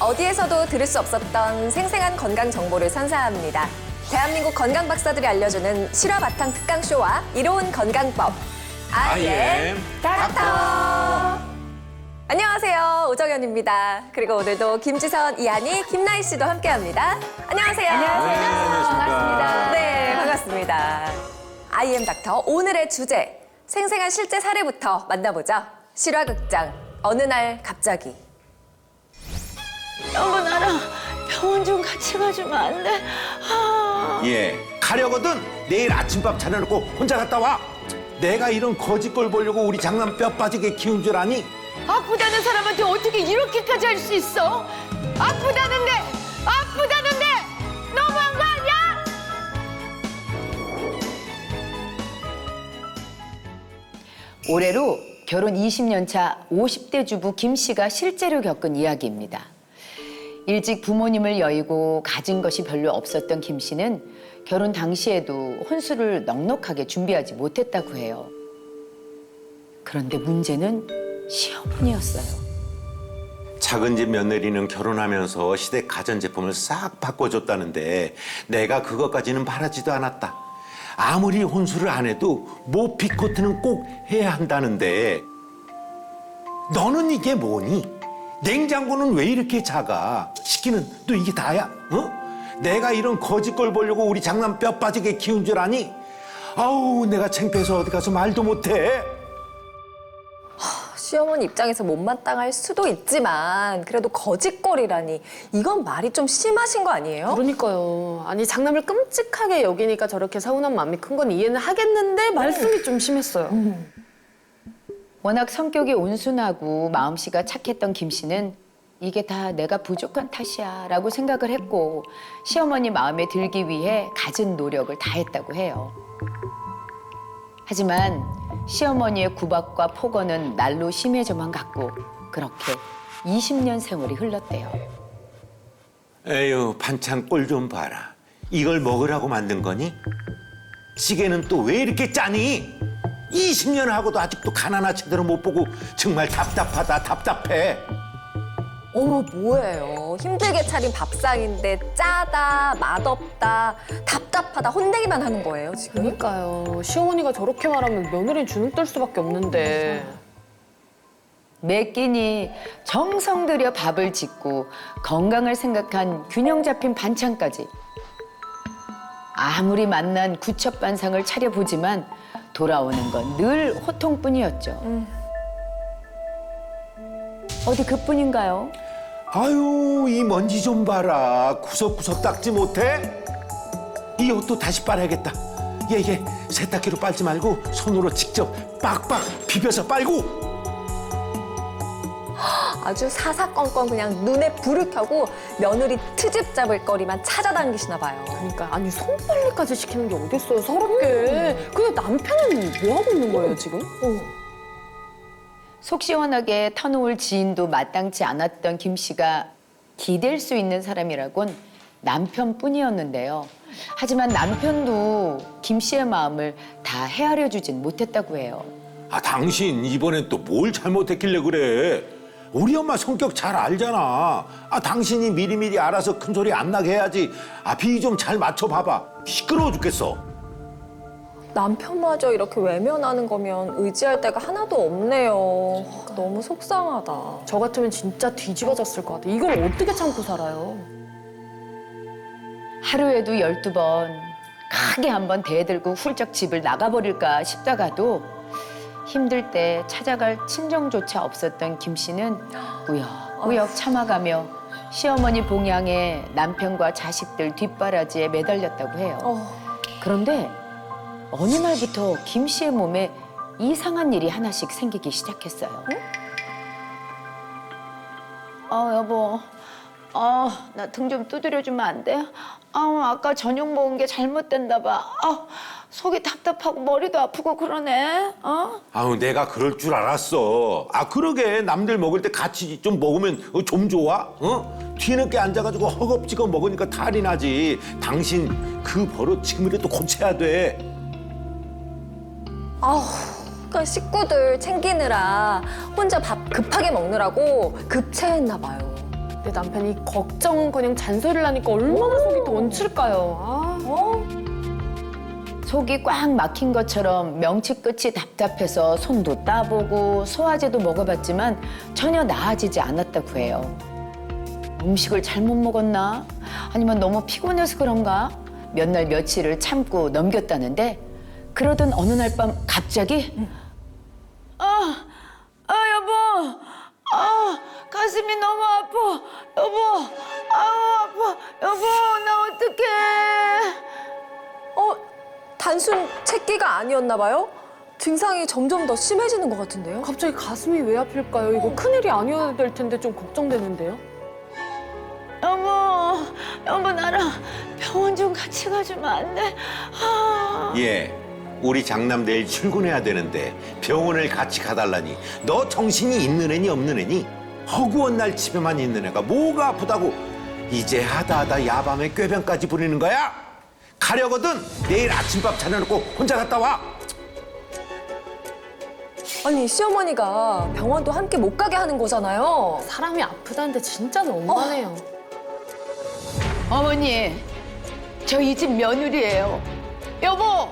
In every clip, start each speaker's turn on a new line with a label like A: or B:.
A: 어디에서도 들을 수 없었던 생생한 건강 정보를 선사합니다. 대한민국 건강 박사들이 알려주는 실화 바탕 특강 쇼와 이로운 건강법. IM 닥터. 안녕하세요, 오정연입니다. 그리고 오늘도 김지선, 이한이, 김나희 씨도 함께합니다. 안녕하세요. 반갑습니다. 네, 반갑습니다. IM 닥터 오늘의 주제 생생한 실제 사례부터 만나보죠. 실화극장 어느 날 갑자기.
B: 여보, 나랑 병원 좀 같이 가주면 안 돼?
C: 예, 가려거든. 내일 아침밥 차려놓고 혼자 갔다 와. 내가 이런 거짓걸 보려고 우리 장남 뼈 빠지게 키운 줄 아니?
B: 아프다는 사람한테 어떻게 이렇게까지 할 수 있어? 아프다는데 너무한 거 아니야? 올해로 결혼 20년 차 50대 주부 김 씨가 실제로 겪은 이야기입니다. 일찍 부모님을 여의고 가진 것이 별로 없었던 김 씨는 결혼 당시에도 혼수를 넉넉하게 준비하지 못했다고 해요. 그런데 문제는 시어머니였어요.
C: 작은 집 며느리는 결혼하면서 시댁 가전제품을 싹 바꿔줬다는데 내가 그것까지는 바라지도 않았다. 아무리 혼수를 안 해도 모피코트는 꼭 해야 한다는데 너는 이게 뭐니? 냉장고는 왜 이렇게 작아? 식기는 또 이게 다야? 어? 내가 이런 거짓걸 보려고 우리 장남 뼈 빠지게 키운 줄 아니? 아우, 내가 창피해서 어디 가서 말도 못해.
A: 시어머니 입장에서 못마땅할 수도 있지만 그래도 거짓거리라니 이건 말이 좀 심하신 거 아니에요?
D: 그러니까요. 아니 장남을 끔찍하게 여기니까 저렇게 서운한 마음이 큰 건 이해는 하겠는데 말씀이 좀 심했어요.
B: 워낙 성격이 온순하고 마음씨가 착했던 김 씨는 이게 다 내가 부족한 탓이야 라고 생각을 했고 시어머니 마음에 들기 위해 갖은 노력을 다했다고 해요. 하지만 시어머니의 구박과 폭언은 날로 심해져만 갔고 그렇게 20년 세월이 흘렀대요.
C: 에휴, 반찬 꼴 좀 봐라. 이걸 먹으라고 만든 거니? 찌개는 또 왜 이렇게 짜니? 20년 하고도 아직도 간 하나 제대로 못 보고 정말 답답하다, 답답해.
A: 뭐예요? 힘들게 차린 밥상인데 짜다, 맛없다, 답답하다, 혼내기만 하는 거예요, 지금?
D: 그러니까요. 시어머니가 저렇게 말하면 며느리는 주눅 들 수밖에 없는데.
B: 매 끼니 정성 들여 밥을 짓고 건강을 생각한 균형 잡힌 반찬까지. 아무리 맛난 구첩반상을 차려보지만 돌아오는 건 늘 호통뿐이었죠. 어디 그뿐인가요?
C: 아유, 이 먼지 좀 봐라. 구석구석 닦지 못해? 이 옷도 다시 빨아야겠다. 얘 세탁기로 빨지 말고 손으로 직접 빡빡 비벼서 빨고.
A: 아주 사사건건 그냥 눈에 불을 켜고 며느리 트집 잡을 거리만 찾아다니시나 봐요.
D: 그러니까 아니 손빨래까지 시키는 게 어딨어요, 서럽게. 근데 남편은 뭐 하고 있는 거예요, 지금?
B: 속 시원하게 터놓을 지인도 마땅치 않았던 김 씨가 기댈 수 있는 사람이라곤 남편뿐이었는데요. 하지만 남편도 김 씨의 마음을 다 헤아려 주진 못했다고 해요.
C: 아, 당신 이번엔 또 뭘 잘못했길래 그래? 우리 엄마 성격 잘 알잖아. 아, 당신이 미리미리 알아서 큰 소리 안 나게 해야지. 아, 비위 좀 잘 맞춰봐봐. 시끄러워 죽겠어.
A: 남편마저 이렇게 외면하는 거면 의지할 데가 하나도 없네요. 너무 속상하다.
D: 저 같으면 진짜 뒤집어졌을 것 같아. 이걸 어떻게 참고 살아요?
B: 하루에도 12번 크게 한번 대들고 훌쩍 집을 나가버릴까 싶다가도 힘들 때 찾아갈 친정조차 없었던 김 씨는 꾸역꾸역 참아가며 시어머니 봉양에 남편과 자식들 뒷바라지에 매달렸다고 해요. 그런데 어느 날부터 김 씨의 몸에 이상한 일이 하나씩 생기기 시작했어요. 여보, 나 등 좀 두드려주면 안 돼? 아까 저녁 먹은 게 잘못됐나 봐. 속이 답답하고 머리도 아프고 그러네.
C: 아우, 내가 그럴 줄 알았어. 아, 그러게. 남들 먹을 때 같이 좀 먹으면 좀 좋아? 어? 뒤늦게 앉아가지고 허겁지겁 먹으니까 탈이 나지. 당신 그 버릇 지금이라도 고쳐야 돼.
A: 그러니까 식구들 챙기느라 혼자 밥 급하게 먹느라고 급체했나 봐요.
D: 내 남편이 걱정 그냥 잔소리를 하니까 얼마나 속이 더 얹힐까요? 아.
B: 속이 꽉 막힌 것처럼 명치 끝이 답답해서 손도 따보고 소화제도 먹어봤지만 전혀 나아지지 않았다고 해요. 음식을 잘못 먹었나? 아니면 너무 피곤해서 그런가? 몇 날 며칠을 참고 넘겼다는데 그러던 어느 날 밤 갑자기 여보, 가슴이 너무 아파, 여보, 아파, 여보, 나 어떡해?
A: 단순 채기가 아니었나 봐요? 증상이 점점 더 심해지는 것 같은데요?
D: 갑자기 가슴이 왜 아플까요? 이거 큰일이 아니어야 될 텐데 좀 걱정되는데요.
B: 여보 나랑 병원 좀 같이 가주면 안 돼?
C: 예, 우리 장남 내일 출근해야 되는데 병원을 같이 가달라니. 너 정신이 있는 애니 없는 애니? 허구한 날 집에만 있는 애가 뭐가 아프다고 이제 하다 야밤에 꾀병까지 부리는 거야? 가려거든 내일 아침밥 차려놓고 혼자 갔다 와.
A: 아니, 시어머니가 병원도 함께 못 가게 하는 거잖아요.
D: 사람이 아프다는데 진짜 너무하네요.
B: 어머니, 저 이 집 며느리예요. 여보,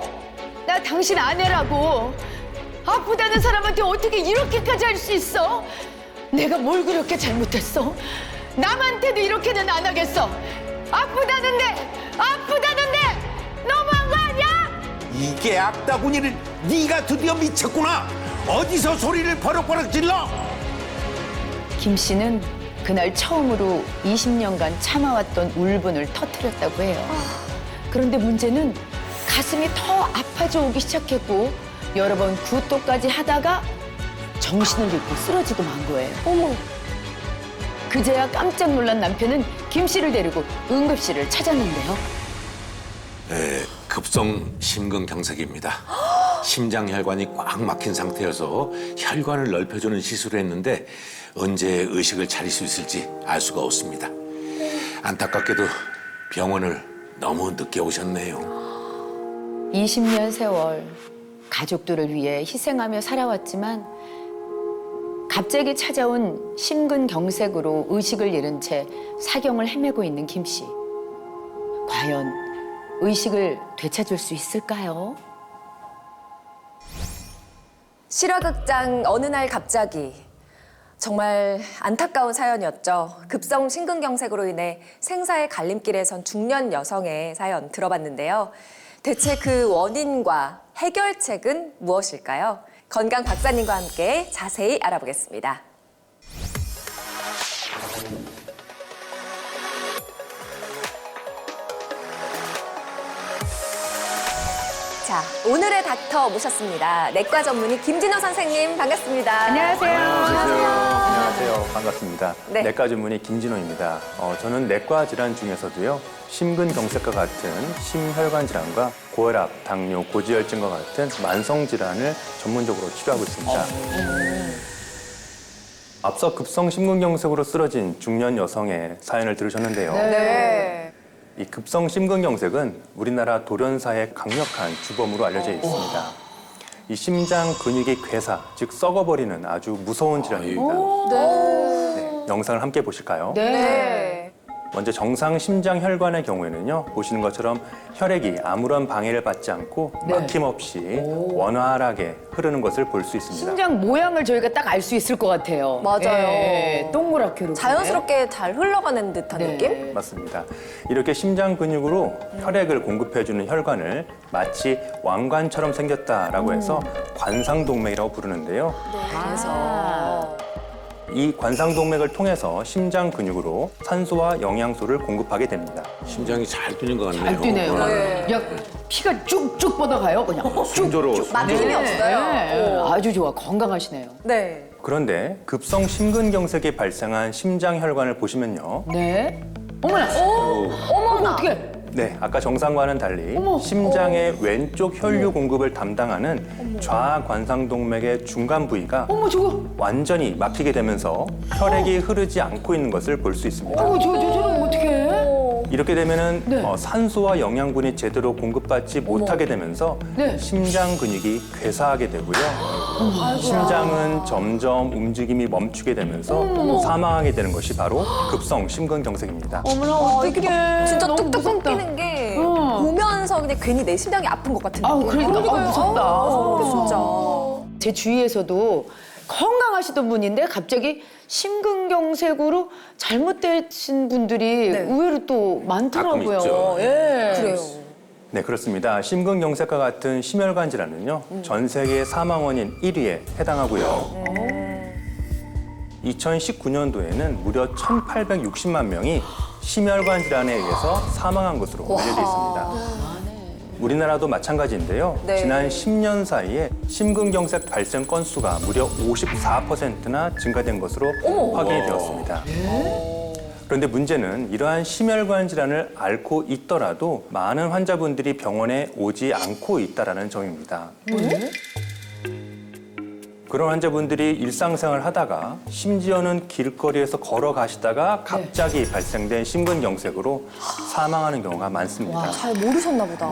B: 나 당신 아내라고. 아프다는 사람한테 어떻게 이렇게까지 할 수 있어? 내가 뭘 그렇게 잘못했어? 남한테도 이렇게는 안 하겠어. 아프다는데 너무한 거 아니야?
C: 이게 악다구니를 네가 드디어 미쳤구나. 어디서 소리를 버럭버럭 질러?
B: 김 씨는 그날 처음으로 20년간 참아왔던 울분을 터뜨렸다고 해요. 그런데 문제는 가슴이 더 아파져 오기 시작했고 여러 번 구토까지 하다가 정신을 잃고 쓰러지고 만 거예요.
A: 어머,
B: 그제야 깜짝 놀란 남편은 김 씨를 데리고 응급실을 찾았는데요.
C: 급성 심근경색입니다. 심장혈관이 꽉 막힌 상태여서 혈관을 넓혀주는 시술을 했는데 언제 의식을 차릴 수 있을지 알 수가 없습니다. 안타깝게도 병원을 너무 늦게 오셨네요.
B: 20년 세월 가족들을 위해 희생하며 살아왔지만 갑자기 찾아온 심근경색으로 의식을 잃은 채 사경을 헤매고 있는 김 씨. 과연 의식을 되찾을 수 있을까요?
A: 실화극장 어느 날 갑자기. 정말 안타까운 사연이었죠. 급성 심근경색으로 인해 생사의 갈림길에 선 중년 여성의 사연 들어봤는데요. 대체 그 원인과 해결책은 무엇일까요? 건강 박사님과 함께 자세히 알아보겠습니다. 자, 오늘의 닥터 모셨습니다. 내과 전문의 김진호 선생님 반갑습니다.
E: 안녕하세요. 반갑습니다.
A: 네.
E: 내과 전문의 김진호입니다. 저는 내과 질환 중에서도요, 심근경색과 같은 심혈관 질환과 고혈압, 당뇨, 고지혈증과 같은 만성 질환을 전문적으로 치료하고 있습니다. 앞서 급성 심근경색으로 쓰러진 중년 여성의 사연을 들으셨는데요.
A: 네.
E: 이 급성 심근경색은 우리나라 돌연사의 강력한 주범으로 알려져 있습니다. 이 심장 근육의 괴사, 즉 썩어버리는 아주 무서운 질환입니다. 네, 영상을 함께 보실까요?
A: 네.
E: 먼저 정상 심장 혈관의 경우에는요, 보시는 것처럼 혈액이 아무런 방해를 받지 않고
B: 네.
E: 막힘없이 원활하게 흐르는 것을 볼 수 있습니다.
B: 심장 모양을 저희가 딱 알 수 있을 것 같아요.
A: 맞아요.
B: 동그랗게 이렇게.
A: 자연스럽게 잘 흘러가는 듯한
B: 네.
A: 느낌?
E: 맞습니다. 이렇게 심장 근육으로 혈액을 공급해주는 혈관을 마치 왕관처럼 생겼다라고 해서 관상동맥이라고 부르는데요.
A: 그래서
E: 이 관상동맥을 통해서 심장 근육으로 산소와 영양소를 공급하게 됩니다.
C: 심장이 잘 뛰는 것 같네요.
B: 잘 뛰네요.
A: 네.
B: 야, 피가 쭉쭉 뻗어가요, 그냥.
C: 순조로워.
A: 막힘이 없어요.
B: 네. 아주 좋아, 건강하시네요.
A: 네.
E: 그런데 급성 심근경색이 발생한 심장 혈관을 보시면요.
B: 네. 어머나,
A: 어머나.
B: 어떻게?
E: 네, 아까 정상과는 달리 심장의 왼쪽 혈류 공급을 담당하는 좌관상동맥의 중간 부위가
B: 어머, 저거.
E: 완전히 막히게 되면서 혈액이 흐르지 않고 있는 것을 볼 수 있습니다.
B: 저런 어떻게?
E: 이렇게 되면은
B: 네.
E: 산소와 영양분이 제대로 공급받지 못하게 되면서
B: 네.
E: 심장 근육이 괴사하게 되고요. 심장은 점점 움직임이 멈추게 되면서 사망하게 되는 것이 바로 급성 심근경색입니다.
B: 어머나 어떡해.
A: 진짜
B: 너무
A: 뚝뚝
B: 무섭다.
A: 끊기는 게
B: 어.
A: 보면서 그냥 괜히 내 심장이 아픈 것 같은
B: 아우,
A: 느낌.
B: 그러니까. 아우, 무섭다.
A: 진짜.
B: 제 주위에서도 건강하시던 분인데 갑자기 심근경색으로 잘못되신 분들이
A: 네.
B: 의외로 또 많더라고요.
C: 가끔 있죠.
B: 예.
A: 그래요.
E: 네, 그렇습니다. 심근경색과 같은 심혈관 질환은요, 전 세계 사망 원인 1위에 해당하고요. 2019년도에는 무려 1,860만 명이 심혈관 질환에 의해서 사망한 것으로 알려져 있습니다. 우리나라도 마찬가지인데요.
A: 네.
E: 지난 10년 사이에 심근경색 발생 건수가 무려 54%나 증가된 것으로 확인이 되었습니다. 그런데 문제는 이러한 심혈관 질환을 앓고 있더라도 많은 환자분들이 병원에 오지 않고 있다는 점입니다. 그런 환자분들이 일상생활을 하다가 심지어는 길거리에서 걸어가시다가 갑자기 발생된 심근경색으로 사망하는 경우가 많습니다.
A: 잘 모르셨나 보다.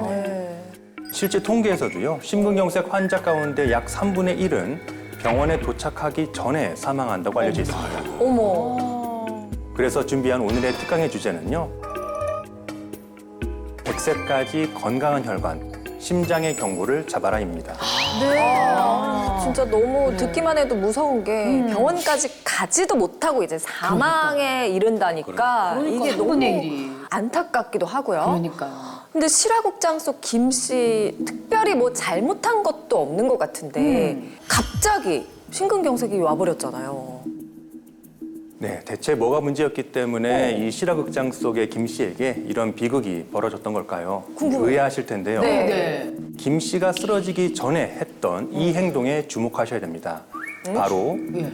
A: 네.
E: 실제 통계에서도요, 심근경색 환자 가운데 약 3분의 1은 병원에 도착하기 전에 사망한다고 알려져 있습니다.
A: 어머.
E: 그래서 준비한 오늘의 특강의 주제는요, 100세까지 건강한 혈관, 심장의 경고를 잡아라입니다.
A: 진짜 너무 듣기만 해도 무서운 게 병원까지 가지도 못하고 이제 사망에 이른다니까 이게 너무
B: 3분의 1이.
A: 안타깝기도 하고요.
B: 그러니까요.
A: 근데 실화국장 속 김 씨 특별히 뭐 잘못한 것도 없는 것 같은데 갑자기 심근경색이 와버렸잖아요.
E: 네, 대체 뭐가 문제였기 때문에 이 실화극장 속의 김 씨에게 이런 비극이 벌어졌던 걸까요? 의아하실 텐데요.
A: 네.
B: 네.
E: 김 씨가 쓰러지기 전에 했던 이 행동에 주목하셔야 됩니다. 바로
B: 예.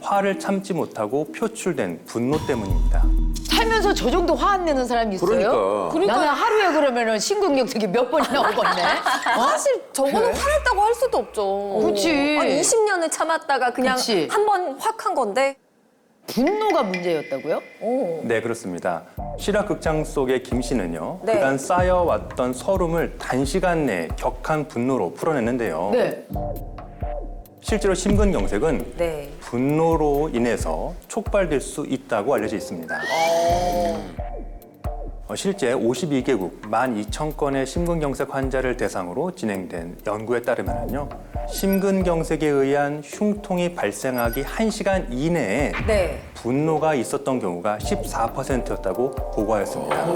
E: 화를 참지 못하고 표출된 분노 때문입니다.
B: 살면서 저 정도 화 안 내는 사람이 있어요?
C: 그러니까.
B: 나는 하루에 그러면은 심근경색이 몇 번이나 오겠네.
A: 사실 저거는 화냈다고 할 수도 없죠.
B: 그치.
A: 아니, 20년을 참았다가 그냥
B: 그치.
A: 한 번 확 한 건데.
B: 분노가 문제였다고요?
E: 네, 그렇습니다. 실화극장 속의 김 씨는요,
A: 네.
E: 그간 쌓여왔던 서름을 단시간 내에 격한 분노로 풀어냈는데요.
B: 네.
E: 실제로 심근경색은
A: 네.
E: 분노로 인해서 촉발될 수 있다고 알려져 있습니다. 실제 52개국 12,000건의 심근경색 환자를 대상으로 진행된 연구에 따르면요, 심근경색에 의한 흉통이 발생하기 1시간 이내에
A: 네.
E: 분노가 있었던 경우가 14%였다고 보고하였습니다.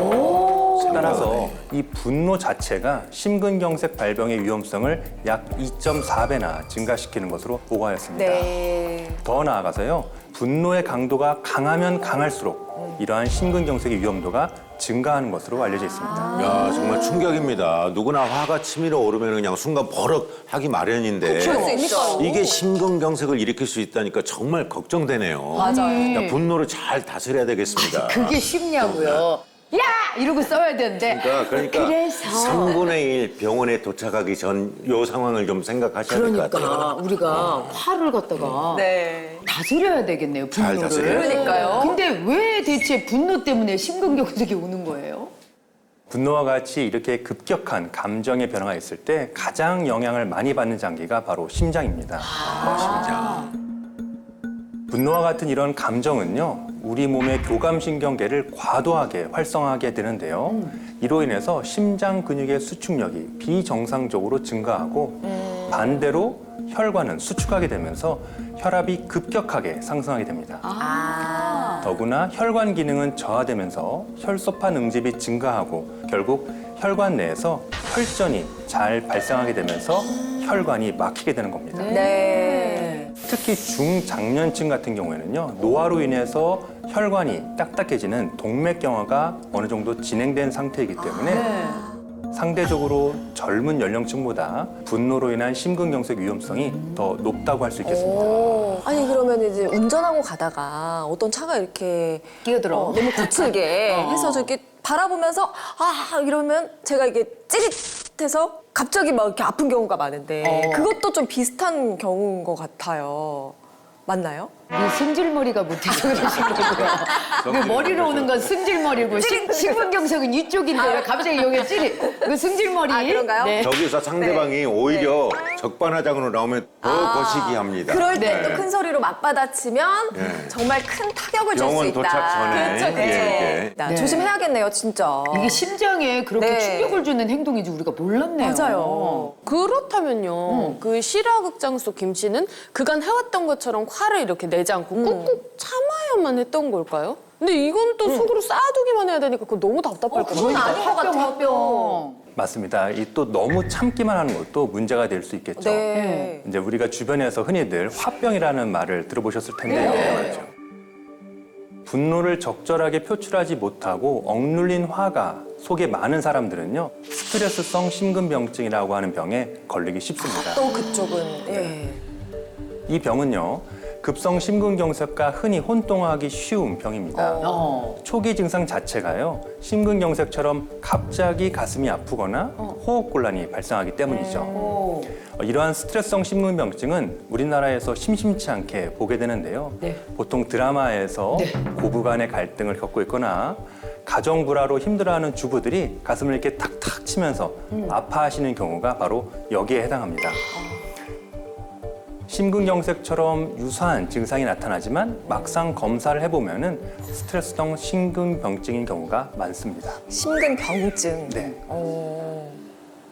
E: 따라서 이 분노 자체가 심근경색 발병의 위험성을 약 2.4배나 증가시키는 것으로 보고하였습니다.
A: 네.
E: 더 나아가서요, 분노의 강도가 강하면 강할수록 이러한 심근경색의 위험도가 증가하는 것으로 알려져 있습니다.
C: 야, 정말 충격입니다. 누구나 화가 치밀어 오르면 그냥 순간 버럭하기 마련인데
A: 그러니까요.
C: 이게 심근경색을 일으킬 수 있다니까 정말 걱정되네요.
A: 맞아요.
C: 야, 분노를 잘 다스려야 되겠습니다.
B: 그게 쉽냐고요. 야! 이러고 써야 되는데.
C: 그러니까
B: 그래서.
C: 3분의 1 병원에 도착하기 전 요 상황을 좀 생각하셔야 될 것 같아요.
B: 그러니까 우리가 화를 갖다가
A: 네.
B: 다스려야 되겠네요,
C: 잘
B: 분노를.
C: 다스려야죠.
A: 그러니까요.
B: 근데 왜 대체 분노 때문에 심근경색이 오는 거예요?
E: 분노와 같이 이렇게 급격한 감정의 변화가 있을 때 가장 영향을 많이 받는 장기가 바로 심장입니다. 분노와 같은 이런 감정은요, 우리 몸의 교감신경계를 과도하게 활성화하게 되는데요. 이로 인해서 심장 근육의 수축력이 비정상적으로 증가하고 반대로 혈관은 수축하게 되면서 혈압이 급격하게 상승하게 됩니다. 더구나 혈관 기능은 저하되면서 혈소파 응집이 증가하고 결국 혈관 내에서 혈전이 잘 발생하게 되면서 혈관이 막히게 되는 겁니다.
A: 네.
E: 특히 중장년층 같은 경우에는요, 노화로 인해서 혈관이 딱딱해지는 동맥경화가 어느 정도 진행된 상태이기 때문에 상대적으로 젊은 연령층보다 분노로 인한 심근경색 위험성이 더 높다고 할 수 있겠습니다.
A: 아니 그러면 이제 운전하고 가다가 어떤 차가 이렇게
B: 끼어들어.
A: 너무 거칠게 해서 저렇게 바라보면서 아 이러면 제가 이게 찌릿해서 갑자기 막 이렇게 아픈 경우가 많은데 그것도 좀 비슷한 경우인 것 같아요. 맞나요?
B: 이 승질머리가 못해서 그러신 거고요. 그 머리로 오는 건 승질머리고 심근경색은 이쪽인데 왜 갑자기 여기 찌리? 그 승질머리.
A: 아, 그런가요?
B: 네.
C: 저기서 상대방이 오히려 적반하장으로 나오면 더 거시기 합니다.
A: 그럴 때
B: 네.
A: 또 큰 소리로 맞받아치면
C: 네.
A: 정말 큰 타격을 줄 수
C: 병원
A: 있다.
C: 도착 전에.
A: 그렇죠, 그렇죠.
C: 예,
B: 네.
A: 조심해야겠네요, 진짜.
B: 이게 심장에 그렇게
A: 네.
B: 충격을 주는 행동인지 우리가 몰랐네요.
A: 맞아요.
D: 그렇다면요. 그 실화극장 속 김 씨는 그간 해왔던 것처럼 화를 이렇게 내지 않고 꾹꾹 참아야만 했던 걸까요? 근데 이건 또 속으로 쌓아두기만 해야 되니까 그거 너무 답답할 것
A: 그건
D: 같아요.
A: 아닌 것 같아요.
B: 화병.
E: 맞습니다. 이 또 너무 참기만 하는 것도 문제가 될 수 있겠죠.
A: 네.
E: 이제 우리가 주변에서 흔히들 화병이라는 말을 들어보셨을 텐데요. 분노를 적절하게 표출하지 못하고 억눌린 화가 속에 많은 사람들은요, 스트레스성 심근병증이라고 하는 병에 걸리기 쉽습니다.
A: 또 그쪽은 예.
E: 이 병은요, 급성 심근경색과 흔히 혼동하기 쉬운 병입니다. 초기 증상 자체가요, 심근경색처럼 갑자기 가슴이 아프거나 호흡곤란이 발생하기 때문이죠. 이러한 스트레스성 심근병증은 우리나라에서 심심치 않게 보게 되는데요.
B: 네.
E: 보통 드라마에서 고부 간의 갈등을 겪고 있거나 가정 불화로 힘들어하는 주부들이 가슴을 이렇게 탁탁 치면서 아파하시는 경우가 바로 여기에 해당합니다. 심근경색처럼 유사한 증상이 나타나지만 막상 검사를 해보면은 스트레스성 심근병증인 경우가 많습니다.
A: 심근병증.
E: 네.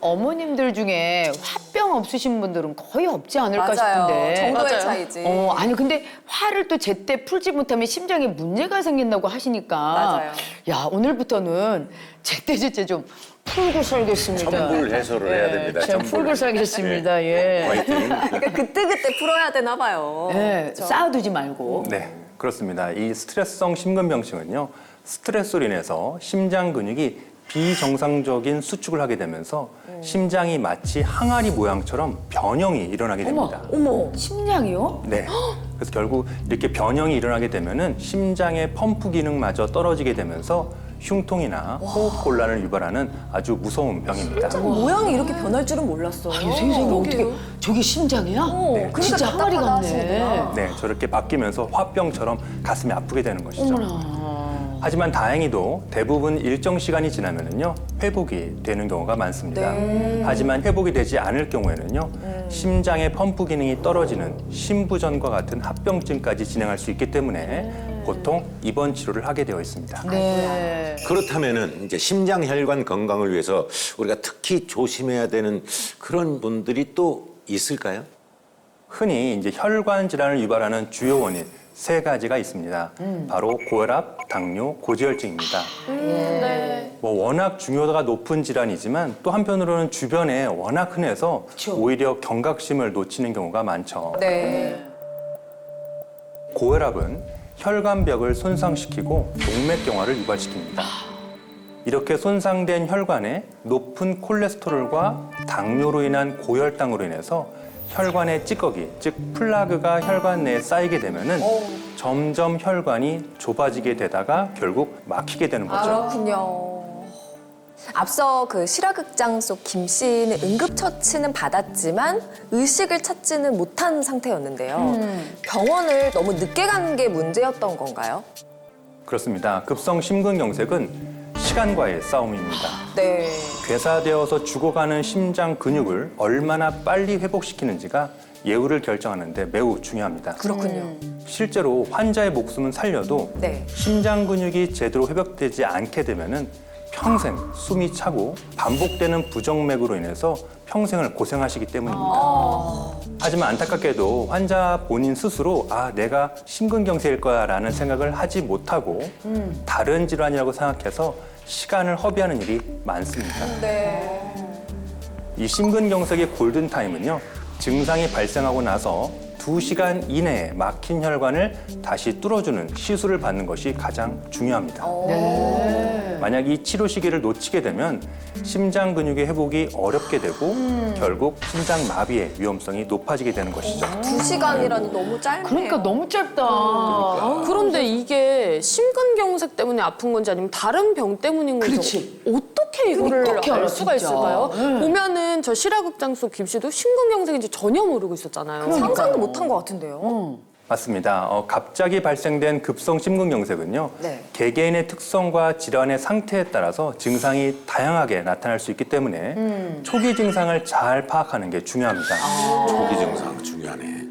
B: 어머님들 중에 화병 없으신 분들은 거의 없지 않을까
A: 맞아요.
B: 싶은데.
A: 정도의
D: 맞아요.
A: 차이지.
B: 아니 근데 화를 또 제때 풀지 못하면 심장에 문제가 생긴다고 하시니까
A: 맞아요.
B: 야 오늘부터는 제때 좀 풀고 살겠습니다.
C: 천불 해소를 해야 됩니다.
B: 제가
C: 천불.
B: 풀고 살겠습니다. 예.
C: 화이팅.
A: 그러니까 그때그때 풀어야 되나 봐요.
B: 예,
A: 그렇죠?
B: 쌓아두지 말고.
E: 네, 그렇습니다. 이 스트레스성 심근병증은요, 스트레스로 인해서 심장 근육이 비정상적인 수축을 하게 되면서 심장이 마치 항아리 모양처럼 변형이 일어나게 됩니다.
B: 어머, 심장이요?
E: 네. 그래서 결국 이렇게 변형이 일어나게 되면은 심장의 펌프 기능마저 떨어지게 되면서 흉통이나 호흡 곤란을 유발하는 아주 무서운 병입니다.
A: 모양이 이렇게 변할 줄은 몰랐어요.
B: 아니 선생님 어떻게 저게 심장이야?
A: 그러니까
B: 진짜 항아리
A: 답답하다
B: 같네.
A: 하시는구나.
E: 네, 저렇게 바뀌면서 화병처럼 가슴이 아프게 되는 것이죠. 하지만 다행히도 대부분 일정 시간이 지나면은요, 회복이 되는 경우가 많습니다. 하지만 회복이 되지 않을 경우에는요, 심장의 펌프 기능이 떨어지는 심부전과 같은 합병증까지 진행할 수 있기 때문에 보통 입원 치료를 하게 되어 있습니다.
B: 네.
C: 그렇다면은 이제 심장 혈관 건강을 위해서 우리가 특히 조심해야 되는 그런 분들이 또 있을까요?
E: 흔히 이제 혈관 질환을 유발하는 주요 원인 3가지가 있습니다. 바로 고혈압, 당뇨, 고지혈증입니다. 뭐 워낙 중요도가 높은 질환이지만 또 한편으로는 주변에 워낙 흔해서 오히려 경각심을 놓치는 경우가 많죠.
A: 네.
E: 고혈압은 혈관벽을 손상시키고 동맥경화를 유발시킵니다. 이렇게 손상된 혈관에 높은 콜레스테롤과 당뇨로 인한 고혈당으로 인해서 혈관의 찌꺼기, 즉 플라그가 혈관 내에 쌓이게 되면은 점점 혈관이 좁아지게 되다가 결국 막히게 되는 거죠.
A: 그렇군요. 앞서 그 실화극장 속 김 씨는 응급처치는 받았지만 의식을 찾지는 못한 상태였는데요. 병원을 너무 늦게 간 게 문제였던 건가요?
E: 그렇습니다. 급성 심근경색은 시간과의 싸움입니다.
A: 네.
E: 괴사되어서 죽어가는 심장 근육을 얼마나 빨리 회복시키는지가 예후를 결정하는데 매우 중요합니다.
A: 그렇군요.
E: 실제로 환자의 목숨은 살려도
A: 네.
E: 심장 근육이 제대로 회복되지 않게 되면은 평생 숨이 차고 반복되는 부정맥으로 인해서 평생을 고생하시기 때문입니다. 하지만 안타깝게도 환자 본인 스스로 내가 심근경색일 거야라는 생각을 하지 못하고 다른 질환이라고 생각해서 시간을 허비하는 일이 많습니다.
A: 네.
E: 이 심근경색의 골든타임은요, 증상이 발생하고 나서 2시간 이내에 막힌 혈관을 다시 뚫어주는 시술을 받는 것이 가장 중요합니다. 만약 이 치료 시기를 놓치게 되면 심장 근육의 회복이 어렵게 되고 결국 심장 마비의 위험성이 높아지게 되는 것이죠.
A: 2시간이라니 너무 짧네요.
B: 그러니까 너무 짧다.
D: 그런데 이게 심근경색 때문에 아픈 건지 아니면 다른 병 때문인 건지
B: 그렇지.
D: 어떻게 이거를
B: 어떻게
D: 알
B: 알아,
D: 수가
B: 진짜.
D: 있을까요?
B: 네.
D: 보면은 저 실화극장 속 김 씨도 심근경색인지 전혀 모르고 있었잖아요.
A: 상상도 못한 것 같은데요.
E: 맞습니다. 갑자기 발생된 급성 심근경색은요.
A: 네.
E: 개개인의 특성과 질환의 상태에 따라서 증상이 다양하게 나타날 수 있기 때문에 초기 증상을 잘 파악하는 게 중요합니다.
C: 초기 증상 중요하네.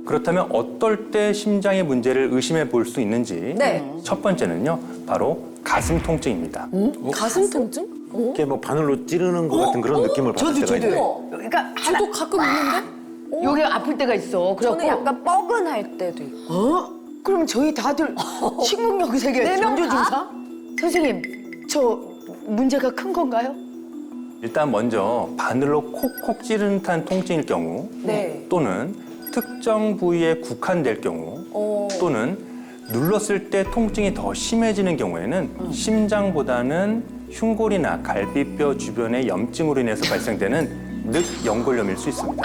E: 그렇다면 어떨 때 심장의 문제를 의심해 볼 수 있는지
A: 네.
E: 첫 번째는요. 바로 가슴 통증입니다.
D: 가슴 통증?
C: 이게 뭐 바늘로 찌르는 것 같은 그런 느낌을 받을 때가 있는데.
B: 그러니까
D: 저도 가끔 있는데?
B: 여기 아플 때가 있어. 그래갖고
A: 저는 약간 뻐근할 때도 있고.
B: 그럼 저희 다들 식문경색의
A: 네명
B: 전조
A: 다?
B: 증상? 선생님, 저 문제가 큰 건가요?
E: 일단 먼저 바늘로 콕콕 찌르는 듯한 통증일 경우
A: 네.
E: 또는 특정 부위에 국한될 경우 또는 눌렀을 때 통증이 더 심해지는 경우에는 심장보다는 흉골이나 갈비뼈 주변의 염증으로 인해서 발생되는 늑연골염일 수 있습니다.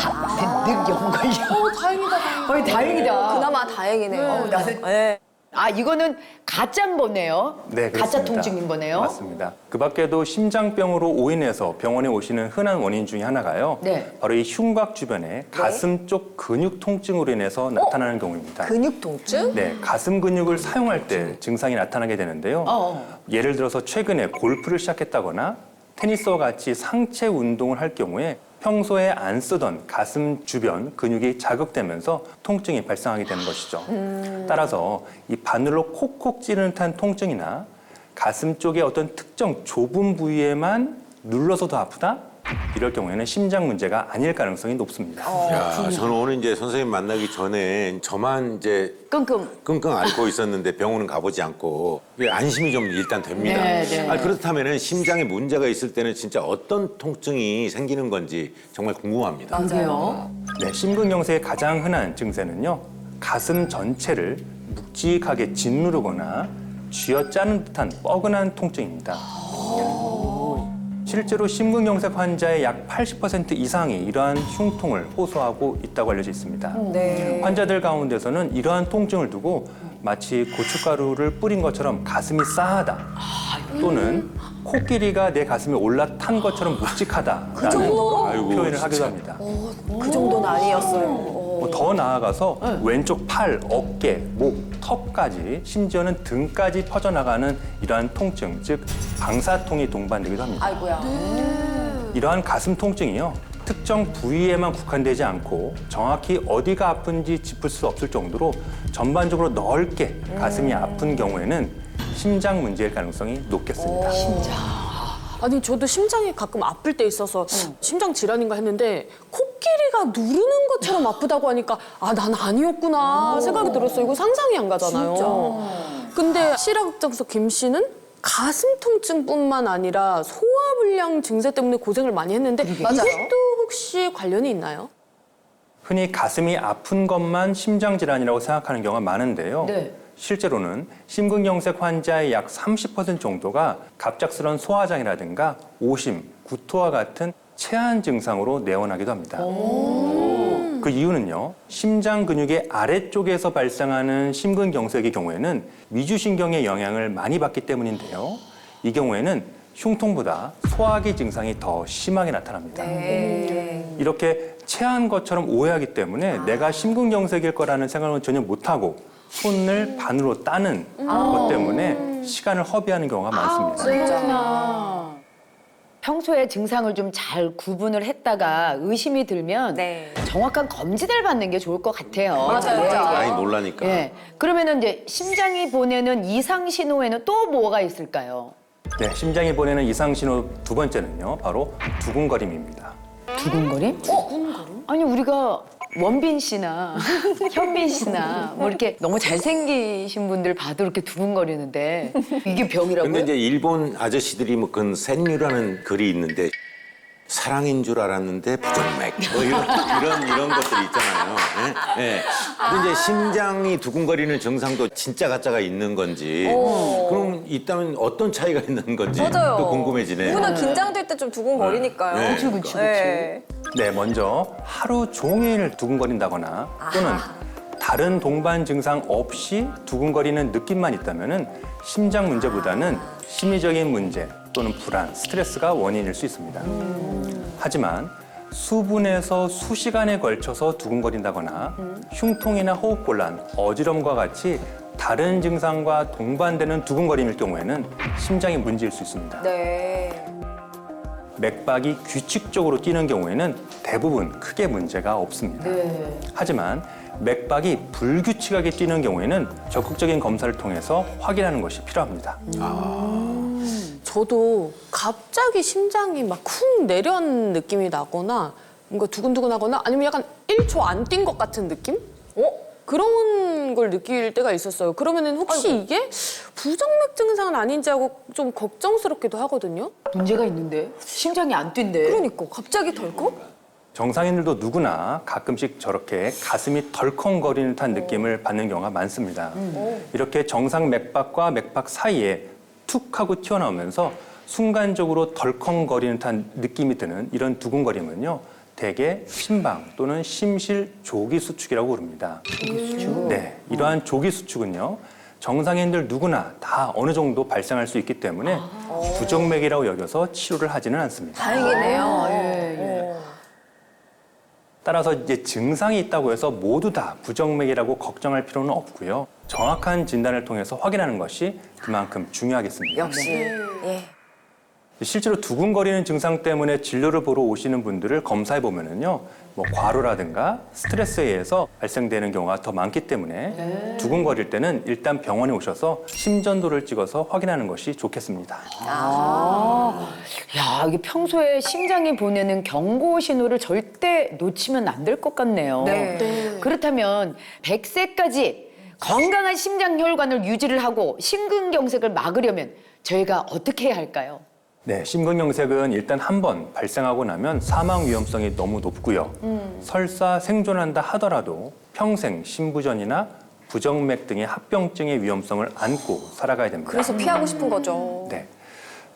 B: 늑연걸려.
D: 다행이다, 다행이다.
B: 어이, 다행이다.
A: 그나마 다행이네요. 네.
B: 아, 이거는 가짜인 거네요.
E: 네,
B: 가짜
E: 그렇습니다.
B: 통증인 거네요.
E: 맞습니다. 그 밖에도 심장병으로 오인해서 병원에 오시는 흔한 원인 중에 하나가요.
B: 네.
E: 바로 이 흉곽 주변에 가슴 쪽 근육 통증으로 인해서 나타나는 경우입니다.
A: 근육 통증?
E: 네, 가슴 근육을 사용할 때 증상이 나타나게 되는데요. 예를 들어서 최근에 골프를 시작했다거나 테니스와 같이 상체 운동을 할 경우에 평소에 안 쓰던 가슴 주변 근육이 자극되면서 통증이 발생하게 되는 것이죠. 따라서 이 바늘로 콕콕 찌르는 듯한 통증이나 가슴 쪽의 어떤 특정 좁은 부위에만 눌러서도 아프다? 이럴 경우에는 심장 문제가 아닐 가능성이 높습니다.
C: 야, 저는 오늘 이제 선생님 만나기 전에 저만 이제
B: 끙끙.
C: 끙끙 앓고 있었는데 병원은 가보지 않고 이게 안심이 좀 일단 됩니다.
B: 네, 네.
C: 그렇다면은 심장에 문제가 있을 때는 진짜 어떤 통증이 생기는 건지 정말 궁금합니다.
B: 그래요?
E: 네, 심근경색의 가장 흔한 증세는요. 가슴 전체를 묵직하게 짓누르거나 쥐어짜는 듯한 뻐근한 통증입니다. 실제로 심근경색 환자의 약 80% 이상이 이러한 흉통을 호소하고 있다고 알려져 있습니다.
A: 네.
E: 환자들 가운데서는 이러한 통증을 두고 마치 고춧가루를 뿌린 것처럼 가슴이 싸하다 또는 코끼리가 내 가슴에 올라탄 것처럼 묵직하다라는 표현을 하기도 합니다.
A: 그 정도는 아니었어요.
E: 더 나아가서 왼쪽 팔, 어깨, 목, 턱까지 심지어는 등까지 퍼져나가는 이러한 통증, 즉 방사통이 동반되기도 합니다.
A: 아이고야.
E: 이러한 가슴 통증이요. 특정 부위에만 국한되지 않고 정확히 어디가 아픈지 짚을 수 없을 정도로 전반적으로 넓게 가슴이 아픈 경우에는 심장 문제일 가능성이 높겠습니다.
D: 아니 저도 심장이 가끔 아플 때 있어서 심장 질환인가 했는데 코끼리가 누르는 것처럼 아프다고 하니까 아 난 아니었구나 생각이 들었어요. 이거 상상이 안 가잖아요. 근데 실화극장소 김 씨는 가슴 통증뿐만 아니라 소화불량 증세 때문에 고생을 많이 했는데
A: 맞아요.
D: 이것도 혹시 관련이 있나요?
E: 흔히 가슴이 아픈 것만 심장 질환이라고 생각하는 경우가 많은데요.
B: 네.
E: 실제로는 심근경색 환자의 약 30% 정도가 갑작스러운 소화장애라든가 오심, 구토와 같은 체한 증상으로 내원하기도 합니다. 그 이유는요. 심장 근육의 아래쪽에서 발생하는 심근경색의 경우에는 위주신경의 영향을 많이 받기 때문인데요. 이 경우에는 흉통보다 소화기 증상이 더 심하게 나타납니다. 이렇게 체한 것처럼 오해하기 때문에 내가 심근경색일 거라는 생각은 전혀 못하고 손을 바늘로 따는 것 때문에 시간을 허비하는 경우가 많습니다.
B: 평소에 증상을 좀 잘 구분을 했다가 의심이 들면
A: 네.
B: 정확한 검진을 받는 게 좋을 것 같아요.
A: 맞아요.
C: 많이 놀라니까.
B: 예. 그러면은 이제 심장이 보내는 이상 신호에는 또 뭐가 있을까요?
E: 네, 심장이 보내는 이상 신호 두 번째는요. 바로 두근거림입니다.
B: 두근거림? 아니 우리가 원빈 씨나 현빈 씨나 뭐 이렇게 너무 잘생기신 분들 봐도 이렇게 두근거리는데 이게 병이라고요?
C: 근데 이제 일본 아저씨들이 뭐 그건 센유라는 글이 있는데 사랑인 줄 알았는데 부정맥 뭐 이런 것들이 있잖아요. 예? 예. 근데 이제 심장이 두근거리는 증상도 진짜 가짜가 있는 건지 그럼 있다면 어떤 차이가 있는 건지
A: 맞아요.
C: 또 궁금해지네.
A: 누구나 긴장될 때 좀 두근거리니까요.
C: 네.
B: 그치.
A: 네.
E: 네, 먼저 하루 종일 두근거린다거나 또는 다른 동반 증상 없이 두근거리는 느낌만 있다면은 심장 문제보다는 심리적인 문제 또는 불안, 스트레스가 원인일 수 있습니다. 하지만 수분에서 수시간에 걸쳐서 두근거린다거나 흉통이나 호흡곤란, 어지럼과 같이 다른 증상과 동반되는 두근거림일 경우에는 심장이 문제일 수 있습니다.
A: 네.
E: 맥박이 규칙적으로 뛰는 경우에는 대부분 크게 문제가 없습니다. 하지만 맥박이 불규칙하게 뛰는 경우에는 적극적인 검사를 통해서 확인하는 것이 필요합니다.
D: 저도 갑자기 심장이 막 쿵 내려앉는 느낌이 나거나 뭔가 두근두근하거나 아니면 약간 1초 안 뛴 것 같은 느낌? 그런 걸 느낄 때가 있었어요. 그러면은 혹시 이게 부정맥 증상은 아닌지 하고 좀 걱정스럽기도 하거든요.
B: 문제가 있는데 심장이 안 뛴대.
A: 그러니까 갑자기 덜컥?
E: 정상인들도 누구나 가끔씩 저렇게 가슴이 덜컹거리는 듯한 느낌을 받는 경우가 많습니다. 이렇게 정상 맥박과 맥박 사이에 툭 하고 튀어나오면서 순간적으로 덜컹거리는 듯한 느낌이 드는 이런 두근거림은요. 대개 심방 또는 심실 조기 수축이라고 부릅니다. 네, 이러한 조기 수축은요. 정상인들 누구나 다 어느 정도 발생할 수 있기 때문에 부정맥이라고 여겨서 치료를 하지는 않습니다.
A: 다행이네요.
E: 따라서 이제 증상이 있다고 해서 모두 다 부정맥이라고 걱정할 필요는 없고요. 정확한 진단을 통해서 확인하는 것이 그만큼 중요하겠습니다.
A: 역시. 예.
E: 실제로 두근거리는 증상 때문에 진료를 보러 오시는 분들을 검사해 보면은요, 뭐 과로라든가 스트레스에 의해서 발생되는 경우가 더 많기 때문에 두근거릴 때는 일단 병원에 오셔서 심전도를 찍어서 확인하는 것이 좋겠습니다.
B: 야, 이게 평소에 심장이 보내는 경고 신호를 절대 놓치면 안 될 것 같네요.
A: 네.
B: 그렇다면 100세까지 건강한 심장 혈관을 유지를 하고 심근경색을 막으려면 저희가 어떻게 해야 할까요?
E: 네, 심근경색은 일단 한 번 발생하고 나면 사망 위험성이 너무 높고요. 설사 생존한다 하더라도 평생 심부전이나 부정맥 등의 합병증의 위험성을 안고 살아가야 됩니다.
A: 그래서 피하고 싶은 거죠.
E: 네.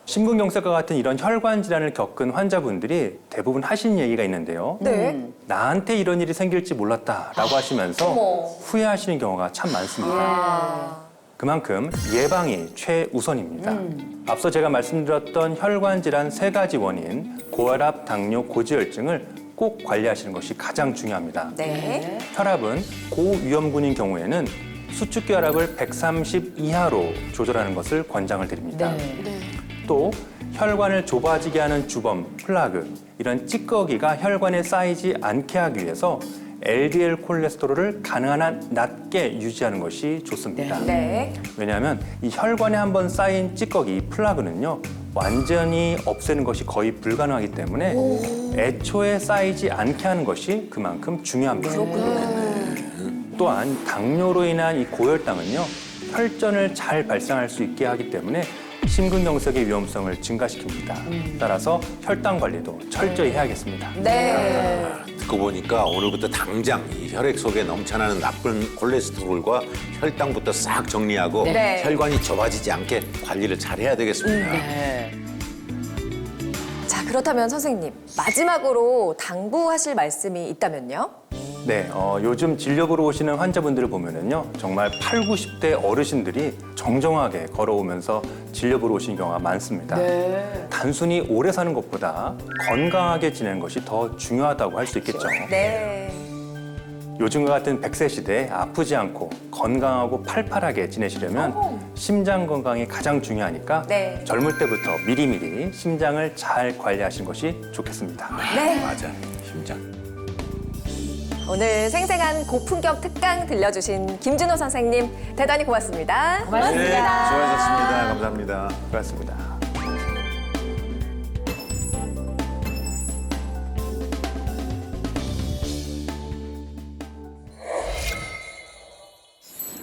E: 심근경색과 같은 이런 혈관 질환을 겪은 환자분들이 대부분 하신 얘기가 있는데요.
A: 네.
E: 나한테 이런 일이 생길지 몰랐다라고 하시면서
A: 어머.
E: 후회하시는 경우가 참 많습니다. 그만큼 예방이 최우선입니다. 앞서 제가 말씀드렸던 혈관 질환 3가지 원인, 고혈압, 당뇨, 고지혈증을 꼭 관리하시는 것이 가장 중요합니다.
A: 네.
E: 혈압은 고위험군인 경우에는 수축기 혈압을 130 이하로 조절하는 것을 권장을 드립니다. 또 혈관을 좁아지게 하는 주범, 플라그, 이런 찌꺼기가 혈관에 쌓이지 않게 하기 위해서 LDL 콜레스테롤을 가능한 한 낮게 유지하는 것이 좋습니다.
A: 네.
E: 왜냐하면 이 혈관에 한번 쌓인 찌꺼기, 플라그는요, 완전히 없애는 것이 거의 불가능하기 때문에 애초에 쌓이지 않게 하는 것이 그만큼 중요합니다. 또한 당뇨로 인한 이 고혈당은요, 혈전을 잘 발생할 수 있게 하기 때문에 심근경색의 위험성을 증가시킵니다. 따라서 혈당 관리도 철저히 해야겠습니다.
A: 네.
C: 듣고 보니까 오늘부터 당장 이 혈액 속에 넘쳐나는 나쁜 콜레스테롤과 혈당부터 싹 정리하고
A: 네.
C: 혈관이 좁아지지 않게 관리를 잘 해야 되겠습니다.
A: 자, 그렇다면 선생님, 마지막으로 당부하실 말씀이 있다면요?
E: 네, 요즘 진료 보러 오시는 환자분들을 보면은요, 정말 8, 90대 어르신들이 정정하게 걸어오면서 진료 보러 오시는 경우가 많습니다. 단순히 오래 사는 것보다 건강하게 지내는 것이 더 중요하다고 할 수 있겠죠.
A: 네.
E: 요즘과 같은 100세 시대에 아프지 않고 건강하고 팔팔하게 지내시려면 심장 건강이 가장 중요하니까
A: 네.
E: 젊을 때부터 미리미리 심장을 잘 관리하시는 것이 좋겠습니다.
A: 네.
C: 맞아, 심장.
A: 오늘 생생한 고품격 특강 들려주신 김준호 선생님, 대단히 고맙습니다.
C: 네, 수고하셨습니다. 감사합니다.
E: 고맙습니다.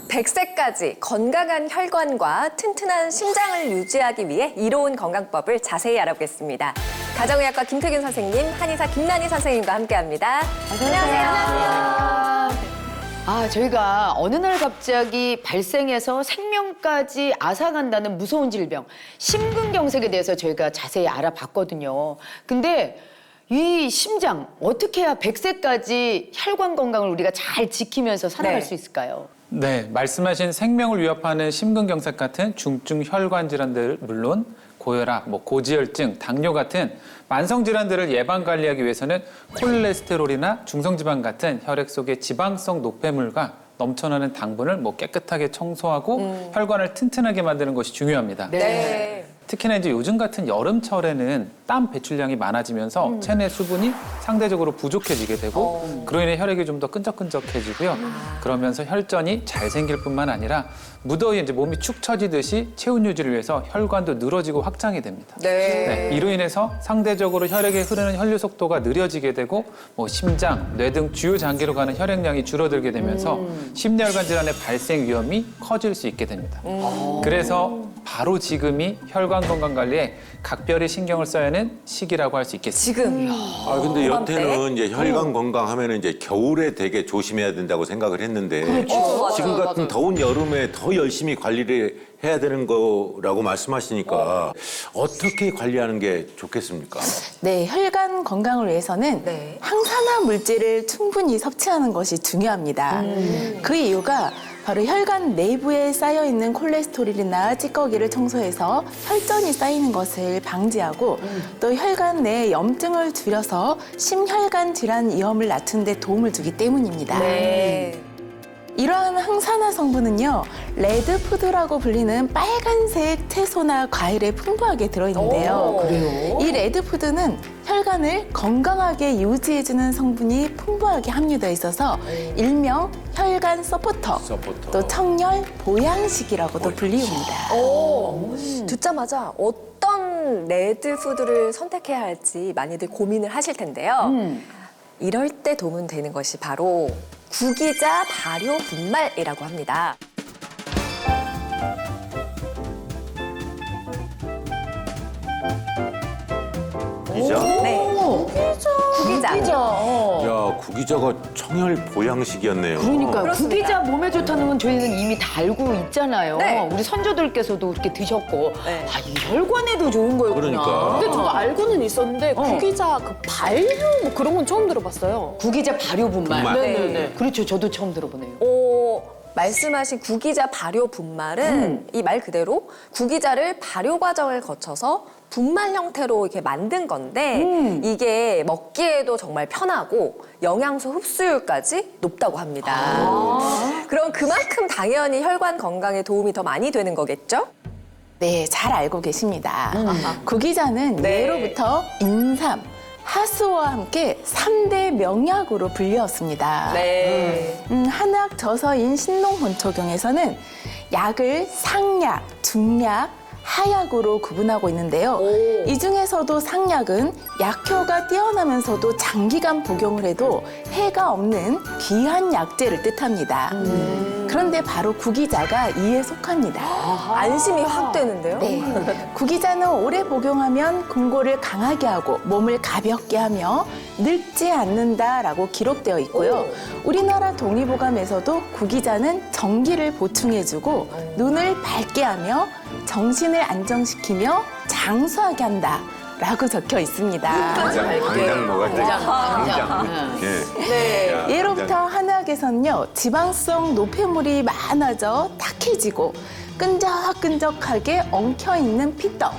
A: 백 세까지 건강한 혈관과 튼튼한 심장을 유지하기 위해 이로운 건강법을 자세히 알아보겠습니다. 가정의학과 김태균 선생님, 한의사 김난희 선생님과 함께합니다. 안녕하세요.
B: 저희가 어느 날 갑자기 발생해서 생명까지 앗아간다는 무서운 질병, 심근경색에 대해서 저희가 자세히 알아봤거든요. 근데 이 심장, 어떻게 해야 100세까지 혈관 건강을 우리가 잘 지키면서 살아갈
A: 네.
B: 수 있을까요?
F: 네, 말씀하신 생명을 위협하는 심근경색 같은 중증 혈관 질환들 물론 고혈압, 고지혈증, 당뇨 같은 만성 질환들을 예방 관리하기 위해서는 콜레스테롤이나 중성지방 같은 혈액 속의 지방성 노폐물과 넘쳐나는 당분을 깨끗하게 청소하고 혈관을 튼튼하게 만드는 것이 중요합니다.
A: 네.
F: 특히나 이제 요즘 같은 여름철에는 땀 배출량이 많아지면서 체내 수분이 상대적으로 부족해지게 되고 그로 인해 혈액이 좀 더 끈적끈적해지고요. 그러면서 혈전이 잘 생길 뿐만 아니라 무더위에 이제 몸이 축 처지듯이 체온 유지를 위해서 혈관도 늘어지고 확장이 됩니다.
A: 네.
F: 이로 인해서 상대적으로 혈액에 흐르는 혈류 속도가 느려지게 되고 심장, 뇌 등 주요 장기로 가는 혈액량이 줄어들게 되면서 심혈관 질환의 발생 위험이 커질 수 있게 됩니다. 그래서 바로 지금이 혈관 건강 관리에 각별히 신경을 써야 하는 시기라고 할 수 있겠습니다.
A: 지금.
C: 근데
A: 이맘때?
C: 여태는 이제 혈관 건강하면 이제 겨울에 되게 조심해야 된다고 생각을 했는데 지금
A: 맞아요,
C: 같은 더운 여름에 더 열심히 관리를 해야 되는 거라고 말씀하시니까 어떻게 관리하는 게 좋겠습니까?
G: 네, 혈관 건강을 위해서는
A: 네.
G: 항산화 물질을 충분히 섭취하는 것이 중요합니다. 그 이유가 바로 혈관 내부에 쌓여 있는 콜레스테롤이나 찌꺼기를 청소해서 혈전이 쌓이는 것을 방지하고 또 혈관 내 염증을 줄여서 심혈관 질환 위험을 낮추는 데 도움을 주기 때문입니다.
A: 네.
G: 이러한 항산화 성분은요, 레드푸드라고 불리는 빨간색 채소나 과일에 풍부하게 들어있는데요.
A: 그래요?
G: 이 레드푸드는 혈관을 건강하게 유지해주는 성분이 풍부하게 함유되어 있어서 일명 혈관 서포터, 또 청열 보양식이라고도 불리웁니다.
A: 듣자마자 어떤 레드푸드를 선택해야 할지 많이들 고민을 하실 텐데요. 이럴 때 도움 되는 것이 바로 구기자 발효 분말이라고 합니다.
C: 구기자?
A: 네. 구기자.
C: 야, 구기자가 청열 보양식이었네요.
B: 그러니까
A: 그렇습니다.
B: 구기자 몸에 좋다는 건 저희는 이미 다 알고 있잖아요.
A: 네.
B: 우리 선조들께서도 그렇게 드셨고
A: 네.
B: 이 혈관에도 좋은 거였구나.
C: 그러니까.
D: 근데 저도 알고는 있었는데 구기자 그 발효 그런 건 처음 들어봤어요.
B: 구기자 발효 분말.
C: 분말.
A: 네네네.
B: 그렇죠. 저도 처음 들어보네요.
A: 말씀하신 구기자 발효 분말은 이 말 그대로 구기자를 발효 과정을 거쳐서 분말 형태로 이렇게 만든 건데 이게 먹기에도 정말 편하고 영양소 흡수율까지 높다고 합니다. 그럼 그만큼 당연히 혈관 건강에 도움이 더 많이 되는 거겠죠?
G: 네, 잘 알고 계십니다. 구기자는
A: 네.
G: 예로부터 인삼, 하수와 함께 3대 명약으로 불리웠습니다.
A: 네.
G: 한약 저서인 신농본초경에서는 약을 상약, 중약, 하약으로 구분하고 있는데요. 이 중에서도 상약은 약효가 뛰어나면서도 장기간 복용을 해도 해가 없는 귀한 약재를 뜻합니다. 그런데 바로 구기자가 이에 속합니다.
A: 안심이 확 되는데요?
G: 네. 구기자는 오래 복용하면 궁골을 강하게 하고 몸을 가볍게 하며 늙지 않는다라고 기록되어 있고요. 우리나라 동의보감에서도 구기자는 정기를 보충해주고 눈을 밝게 하며 정신을 안정시키며 장수하게 한다라고 적혀 있습니다.
C: 당장 먹어야 돼. 당장. 예.
A: 네.
C: 야,
G: 예로부터 한약에서는요, 지방성 노폐물이 많아져 탁해지고 끈적끈적하게 엉켜있는 피떡,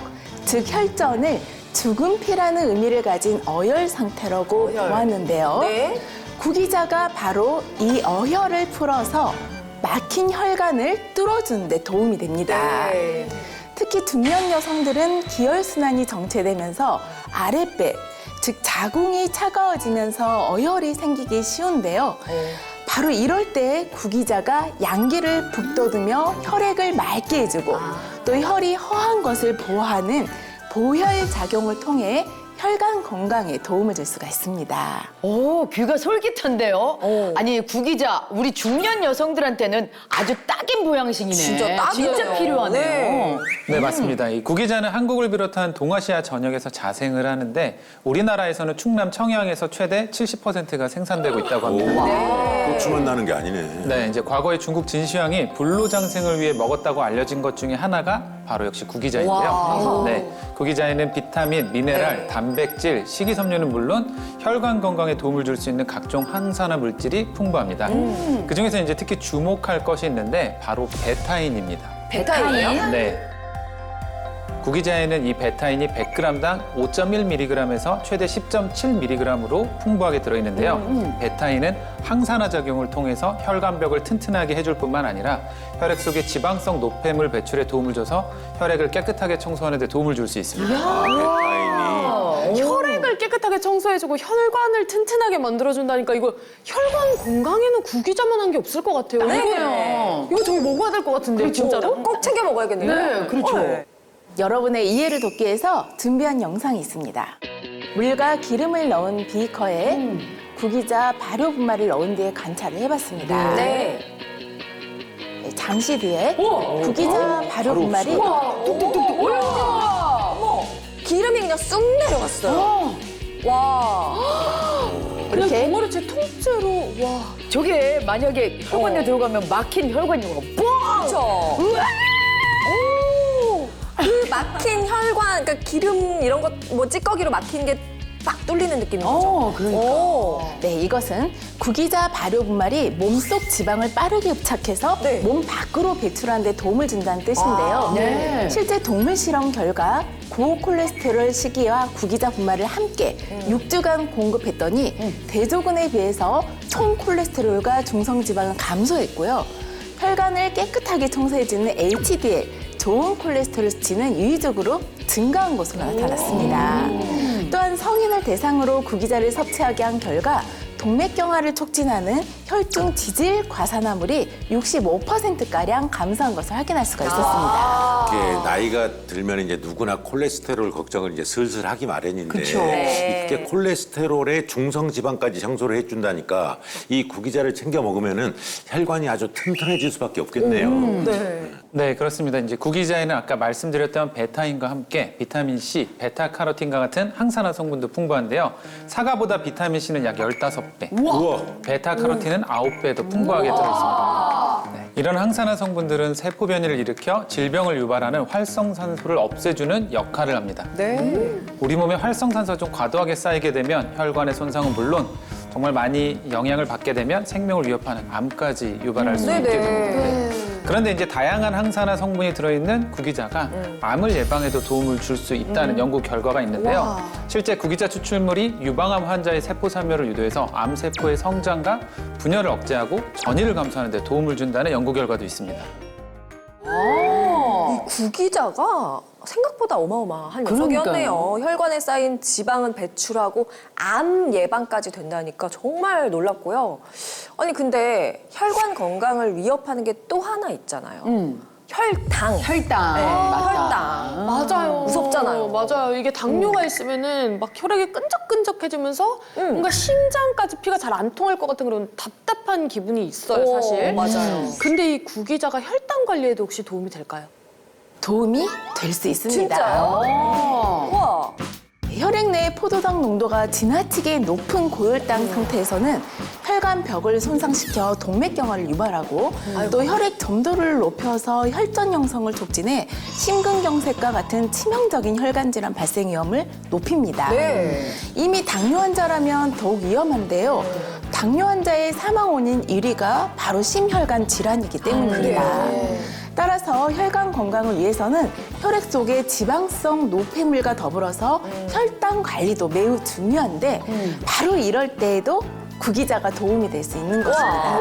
G: 즉 혈전을 죽은 피라는 의미를 가진 어혈 상태라고 보았는데요.
A: 네.
G: 구기자가 바로 이 어혈을 풀어서 막힌 혈관을 뚫어주는 데 도움이 됩니다.
A: 네.
G: 특히 중년 여성들은 기혈순환이 정체되면서 아랫배, 즉 자궁이 차가워지면서 어혈이 생기기 쉬운데요. 바로 이럴 때 구기자가 양기를 북돋우며 혈액을 맑게 해주고 또 혈이 허한 것을 보호하는 보혈 작용을 통해 혈관 건강에 도움을 줄 수가 있습니다.
B: 오, 귀가 솔깃한데요? 아니, 구기자, 우리 중년 여성들한테는 아주 딱인 보양식이네.
A: 진짜 딱이네요.
B: 진짜 필요하네요.
F: 네, 맞습니다. 이 구기자는 한국을 비롯한 동아시아 전역에서 자생을 하는데 우리나라에서는 충남 청양에서 최대 70%가 생산되고 있다고 합니다.
C: 고추만 나는 게 아니네.
F: 네, 이제 과거에 중국 진시황이 불로장생을 위해 먹었다고 알려진 것 중에 하나가 바로 역시 구기자인데요. 네, 구기자에는 비타민, 미네랄, 단백질, 식이섬유는 물론 혈관 건강에 도움을 줄 수 있는 각종 항산화 물질이 풍부합니다. 그 중에서 이제 특히 주목할 것이 있는데 바로 베타인입니다.
A: 베타인이요?
F: 네. 구기자에는 이 베타인이 100g당 5.1mg에서 최대 10.7mg으로 풍부하게 들어있는데요. 베타인은 항산화 작용을 통해서 혈관벽을 튼튼하게 해줄 뿐만 아니라 혈액 속의 지방성 노폐물 배출에 도움을 줘서 혈액을 깨끗하게 청소하는 데 도움을 줄 수 있습니다.
C: 베타인이.
D: 혈액을 깨끗하게 청소해주고 혈관을 튼튼하게 만들어준다니까 이거 혈관 건강에는 구기자만 한 게 없을 것 같아요. 이거 저희 먹어야 될 것 같은데 진짜로?
A: 꼭 챙겨 먹어야겠네요.
B: 네, 그렇죠.
G: 여러분의 이해를 돕기 위해서 준비한 영상이 있습니다. 물과 기름을 넣은 비커에 구기자 발효 분말을 넣은 뒤에 관찰을 해봤습니다.
A: 네.
G: 네, 잠시 뒤에 구기자 발효 분말이
A: 기름이 그냥 쑥 내려갔어요. 와.
G: 이렇게
D: 정말로 제 통째로 와.
B: 저게 만약에 혈관에 들어가면 막힌 혈관이가 뻥!
A: 그렇죠. 그 막힌 혈관, 그러니까 기름 이런 것, 뭐 찌꺼기로 막힌 게 빡 뚫리는 느낌인 거죠.
B: 그러니까.
G: 네, 이것은 구기자 발효 분말이 몸속 지방을 빠르게 흡착해서
A: 네.
G: 몸 밖으로 배출하는 데 도움을 준다는 뜻인데요.
B: 네.
G: 실제 동물 실험 결과 고콜레스테롤 시기와 구기자 분말을 함께 6주간 공급했더니 대조군에 비해서 총 콜레스테롤과 중성 지방은 감소했고요. 혈관을 깨끗하게 청소해주는 HDL, 좋은 콜레스테롤 수치는 유의적으로 증가한 것으로 나타났습니다. 또한 성인을 대상으로 구기자를 섭취하게 한 결과 동맥경화를 촉진하는 혈중 지질 과산화물이 65%가량 감소한 것을 확인할 수가 있었습니다.
C: 이게 나이가 들면 이제 누구나 콜레스테롤 걱정을 이제 슬슬 하기 마련인데 이때 콜레스테롤의 중성 지방까지 청소를 해준다니까 이 구기자를 챙겨 먹으면은 혈관이 아주 튼튼해질 수밖에 없겠네요.
F: 네, 그렇습니다. 이제 구기자에는 아까 말씀드렸던 베타인과 함께 비타민 C, 베타카로틴과 같은 항산화 성분도 풍부한데요. 사과보다 비타민 C는 약 15배,
C: 우와.
F: 베타카로틴은 9배 더 풍부하게 들어있습니다. 네, 이런 항산화 성분들은 세포 변이를 일으켜 질병을 유발하는 활성산소를 없애주는 역할을 합니다. 우리 몸에 활성산소가 좀 과도하게 쌓이게 되면 혈관의 손상은 물론 정말 많이 영향을 받게 되면 생명을 위협하는 암까지 유발할 수 있게 됩니다. 그런데 이제 다양한 항산화 성분이 들어있는 구기자가 암을 예방에도 도움을 줄 수 있다는 연구 결과가 있는데요. 실제 구기자 추출물이 유방암 환자의 세포 사멸을 유도해서 암 세포의 성장과 분열을 억제하고 전이를 감소하는 데 도움을 준다는 연구 결과도 있습니다.
A: 이 구기자가 생각보다 어마어마한 녀석이었네요. 혈관에 쌓인 지방은 배출하고 암 예방까지 된다니까 정말 놀랍고요. 아니 근데 혈관 건강을 위협하는 게 또 하나 있잖아요. 혈당.
B: 혈당.
A: 네,
B: 맞다.
A: 혈당.
D: 맞아요.
A: 무섭잖아요.
D: 맞아요. 이게 당뇨가 있으면은 막 혈액이 끈적끈적해지면서 뭔가 심장까지 피가 잘 안 통할 것 같은 그런 답답한 기분이 있어요, 사실.
A: 맞아요.
D: 근데 이 구기자가 혈당 관리에도 혹시 도움이 될까요?
G: 도움이 될 수 있습니다.
A: 진짜요? 우와.
G: 혈액 내 포도당 농도가 지나치게 높은 고혈당 상태에서는 혈관 벽을 손상시켜 동맥경화를 유발하고 또 혈액 점도를 높여서 혈전 형성을 촉진해 심근경색과 같은 치명적인 혈관 질환 발생 위험을 높입니다.
A: 네.
G: 이미 당뇨 환자라면 더욱 위험한데요. 당뇨 환자의 사망 원인 1위가 바로 심혈관 질환이기 때문입니다. 따라서 혈관 건강을 위해서는 혈액 속의 지방성 노폐물과 더불어서 혈당 관리도 매우 중요한데 바로 이럴 때에도 구기자가 도움이 될 수 있는 것입니다.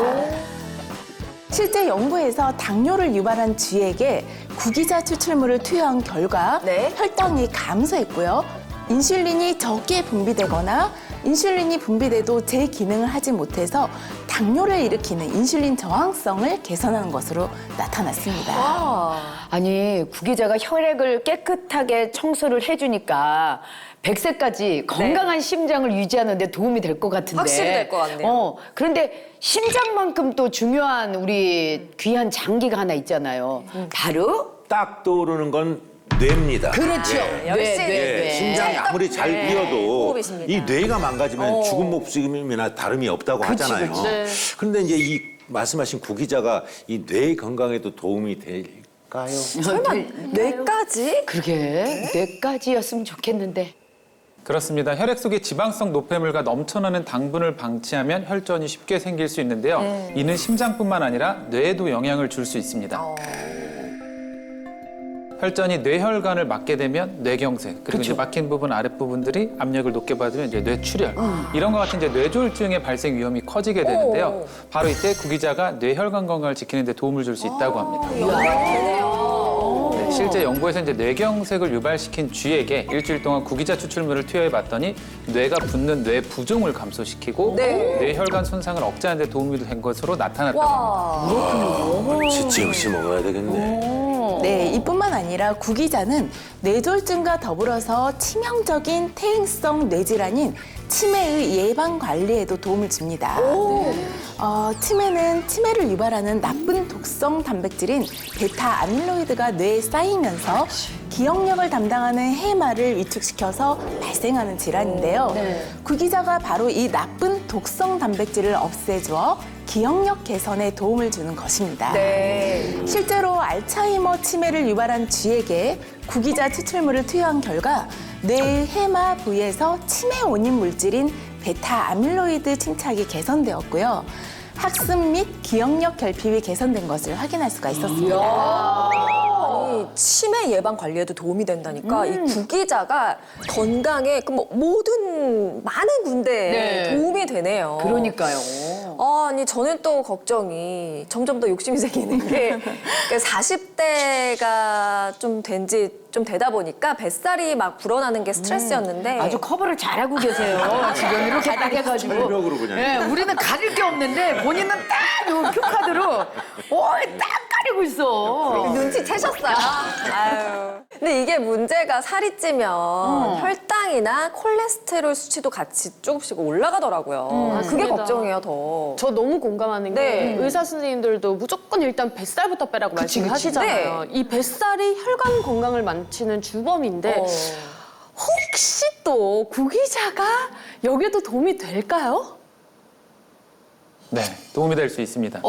G: 실제 연구에서 당뇨를 유발한 쥐에게 구기자 추출물을 투여한 결과
A: 네.
G: 혈당이 감소했고요. 인슐린이 적게 분비되거나 인슐린이 분비돼도 제 기능을 하지 못해서 당뇨를 일으키는 인슐린 저항성을 개선하는 것으로 나타났습니다.
B: 아니, 구기자가 혈액을 깨끗하게 청소를 해주니까 100세까지 건강한 심장을 유지하는 데 도움이 될 것 같은데.
A: 확실히 될것 같네요.
B: 그런데 심장만큼 또 중요한 우리 귀한 장기가 하나 있잖아요. 바로?
C: 딱 떠오르는 건 뇌입니다.
B: 그렇죠.
C: 예.
A: 역시.
C: 예, 심장이 아무리 잘 뛰어도
A: 호흡이십니다.
C: 이 뇌가 망가지면 죽은 목숨이나 다름이 없다고 하잖아요. 그런데 이제 이 말씀하신 구기자가 이 뇌 건강에도 도움이 될까요?
A: 설마 뇌까지?
B: 그러게, 뇌까지였으면 좋겠는데.
F: 그렇습니다. 혈액 속의 지방성 노폐물과 넘쳐나는 당분을 방치하면 혈전이 쉽게 생길 수 있는데요. 이는 심장뿐만 아니라 뇌에도 영향을 줄 수 있습니다. 혈전이 뇌혈관을 막게 되면 뇌경색, 그리고 이제 막힌 부분 아랫부분들이 압력을 높게 받으면 이제 뇌출혈, 이런 것 같은 이제 뇌졸중의 발생 위험이 커지게 되는데요. 바로 이때 구기자가 뇌혈관 건강을 지키는 데 도움을 줄 수 있다고 합니다. 네, 실제 연구에서 이제 뇌경색을 유발시킨 쥐에게 일주일 동안 구기자 추출물을 투여해 봤더니 뇌가 붓는 뇌 부종을 감소시키고 뇌혈관 손상을 억제하는 데 도움이 된 것으로 나타났다고 합니다.
C: 지치 역시 먹어야 되겠네.
G: 네, 이뿐만 아니라 구기자는 뇌졸중과 더불어서 치명적인 퇴행성 뇌질환인 치매의 예방 관리에도 도움을 줍니다. 치매는 치매를 유발하는 나쁜 독성 단백질인 베타 아밀로이드가 뇌에 쌓이면서 기억력을 담당하는 해마를 위축시켜서 발생하는 질환인데요. 구기자가 바로 이 나쁜 독성 단백질을 없애주어 기억력 개선에 도움을 주는 것입니다. 실제로 알츠하이머 치매를 유발한 쥐에게 구기자 추출물을 투여한 결과 뇌의 해마 부위에서 치매 원인 물질인 베타 아밀로이드 침착이 개선되었고요. 학습 및 기억력 결핍이 개선된 것을 확인할 수가 있었습니다.
A: 아니, 치매 예방 관리에도 도움이 된다니까 이 구기자가 건강에 그 뭐 모든 많은 군데에
B: 네.
A: 도움이 되네요.
B: 그러니까요.
A: 아니 저는 또 걱정이 점점 더 욕심이 생기는 게 40대가 좀 된 지 좀 되다 보니까 뱃살이 막 불어나는 게 스트레스였는데
B: 아주 커버를 잘하고 계세요. 지금 이렇게 딱 해가지고.
C: 철벽으로 그냥.
B: 네, 우리는 가릴 게 없는데 본인은 딱 표카드로 딱 가리고 있어.
A: 눈치 채셨어요. 아유. 근데 이게 문제가 살이 찌면 혈당이나 콜레스테롤 수치도 같이 조금씩 올라가더라고요. 그게
D: 맞습니다.
A: 걱정이에요, 더.
D: 저 너무 공감하는 게
A: 네.
D: 의사 선생님들도 무조건 일단 뱃살부터 빼라고
B: 그치.
D: 말씀하시잖아요. 이 뱃살이 혈관 건강을 망치는 주범인데 혹시 또 구기자가 여기에도 도움이 될까요?
F: 네, 도움이 될 수 있습니다.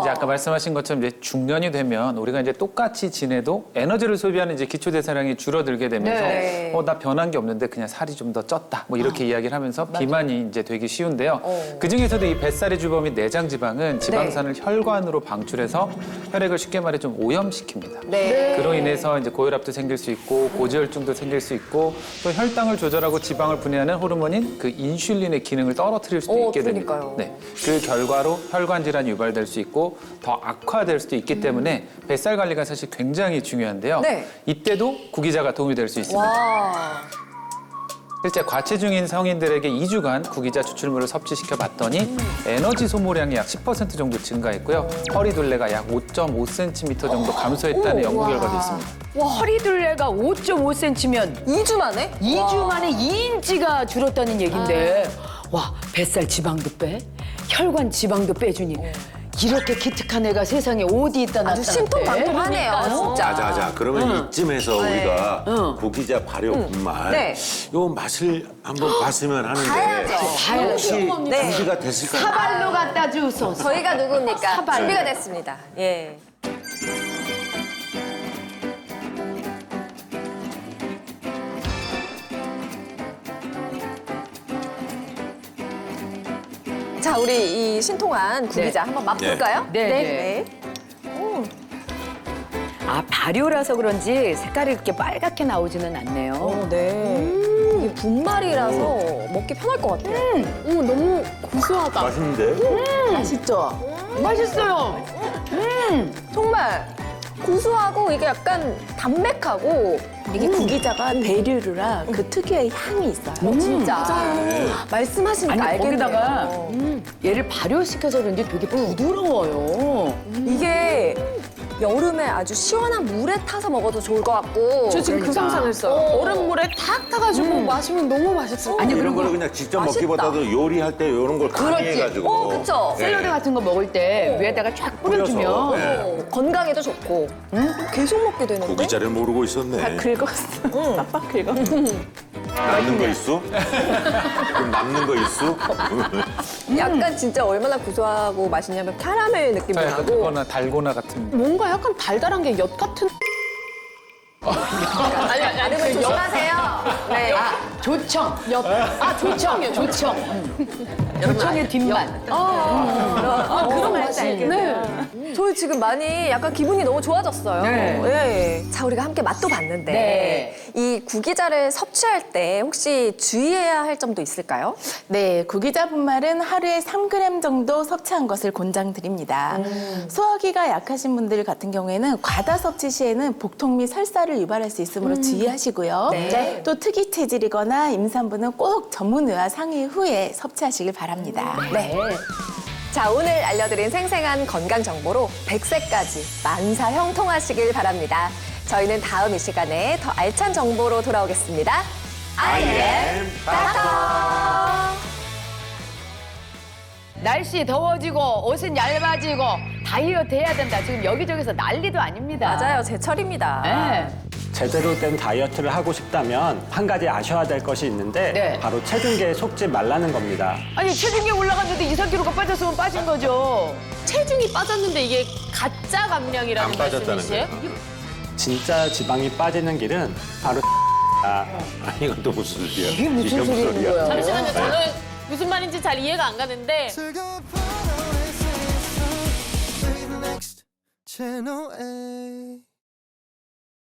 F: 이제 아까 말씀하신 것처럼 이제 중년이 되면 우리가 이제 똑같이 지내도 에너지를 소비하는 이제 기초 대사량이 줄어들게 되면서
A: 네.
F: 나 변한 게 없는데 그냥 살이 좀 더 쪘다 뭐 이렇게 이야기를 하면서 비만이 이제 되기 쉬운데요. 그 중에서도 이 뱃살의 주범인 내장 지방은 지방산을 혈관으로 방출해서 혈액을 쉽게 말해 좀 오염시킵니다.
A: 네.
F: 그로 인해서 이제 고혈압도 생길 수 있고 고지혈증도 생길 수 있고 또 혈당을 조절하고 지방을 분해하는 호르몬인 그 인슐린의 기능을 떨어뜨릴 수도 있게 됩니다.
A: 그러니까요.
F: 네, 그 결과로 혈관 질환이 유발될 수 있고 더 악화될 수도 있기 때문에 뱃살 관리가 사실 굉장히 중요한데요.
A: 네.
F: 이때도 구기자가 도움이 될 수 있습니다.
A: 와.
F: 실제 과체중인 성인들에게 2주간 구기자 추출물을 섭취시켜 봤더니 에너지 소모량이 약 10% 정도 증가했고요. 허리둘레가 약 5.5cm 정도 감소했다는 연구 결과도 있습니다.
B: 허리둘레가 5.5cm면
A: 2주 만에?
B: 2주 만에 2인치가 줄었다는 얘긴데 와 뱃살 지방도 빼 혈관 지방도 빼주니 이렇게 기특한 애가 세상에 어디 있다 나타났대.
A: 아주 신통방통하네요, 진짜.
C: 자. 그러면 이쯤에서 우리가 구기자 발효 분말
A: 네.
C: 요 맛을 한번 봤으면 하는데
A: 봐야죠.
C: 혹시
A: 네.
C: 준비가 됐을까요?
B: 사발로 갖다 주소.
A: 저희가 누굽니까?
B: 사발.
A: 준비가 됐습니다. 예. 자, 우리 이 신통한 구기자 한번 맛볼까요?
B: 네. 아 발효라서 그런지 색깔이 그렇게 빨갛게 나오지는 않네요.
A: 네. 이게 분말이라서 먹기 편할 것 같아요.
D: 너무 고소하다.
C: 맛있는데?
G: 맛있죠?
B: 맛있어요.
A: 정말 고소하고 이게 약간 담백하고
G: 이게 구기자가 배류류라 그 특유의 향이 있어요.
A: 진짜 말씀하시니까
B: 아니
A: 알겠네요.
B: 거기다가 얘를 발효시켜서 그런지 되게 부드러워요.
A: 이게 여름에 아주 시원한 물에 타서 먹어도 좋을 것 같고.
D: 저 지금 그 상상했어요. 얼음물에 탁 타가지고 마시면 너무 맛있을 것
B: 아니,
C: 이런
B: 그리고
C: 거를 그냥 직접
A: 맛있다.
C: 먹기보다도 요리할 때 이런 걸 가미해가지고.
A: 그쵸.
B: 샐러드 같은 거 먹을 때 위에다가 쫙 뿌려주면
C: 네.
A: 건강에도 좋고. 계속 먹게 되는데.
C: 구기자를 모르고 있었네.
G: 긁었어. 빡빡 긁어.
C: 남는 거 있어? 그럼 남는 거 있어?
A: 약간 진짜 얼마나 고소하고 맛있냐면 캐러멜 느낌도
F: 약간
A: 나고.
F: 그거나 달고나 같은.
D: 뭔가 약간 달달한 게 엿 같은.
A: 아니면 조심하세요. 네.
B: 조청. 조청이요. 조청. 조청의 뒷만.
A: 그런 맛이 네. 저희 지금 많이 약간 기분이 너무 좋아졌어요.
B: 네.
A: 네. 자, 우리가 함께 맛도 봤는데
B: 네.
A: 이 구기자를 섭취할 때 혹시 주의해야 할 점도 있을까요?
G: 네, 구기자 분말은 하루에 3g 정도 섭취한 것을 권장드립니다. 소화기가 약하신 분들 같은 경우에는 과다 섭취 시에는 복통 및 설사를 유발할 수 있으므로 주의하시고요.
A: 네.
G: 또 특이 체질이거나 임산부는 꼭 전문의와 상의 후에 섭취하시길 바랍니다.
A: 네. 자, 오늘 알려드린 생생한 건강 정보로 100세까지 만사형통하시길 바랍니다. 저희는 다음 이 시간에 더 알찬 정보로 돌아오겠습니다. I am 닥터.
B: 날씨 더워지고 옷은 얇아지고 다이어트 해야 된다. 지금 여기저기서 난리도 아닙니다.
A: 맞아요, 제철입니다.
B: 네.
H: 제대로 된 다이어트를 하고 싶다면 한 가지 아셔야 될 것이 있는데
B: 네.
H: 바로 체중계에 속지 말라는 겁니다.
B: 아니 체중이 올라갔는데 2~3kg가 빠졌으면 빠진 거죠.
D: 체중이 빠졌는데 이게 가짜 감량이라는
C: 안 빠졌다는
D: 말씀이시에요?
C: 거예요.
H: 진짜 지방이 빠지는 길은 바로
C: 아니 이건 또 무슨 소리야?
B: 이게 무슨 소리인 거야?
D: 잠시만요. 저는 무슨 말인지 잘 이해가 안 가는데
I: Channel A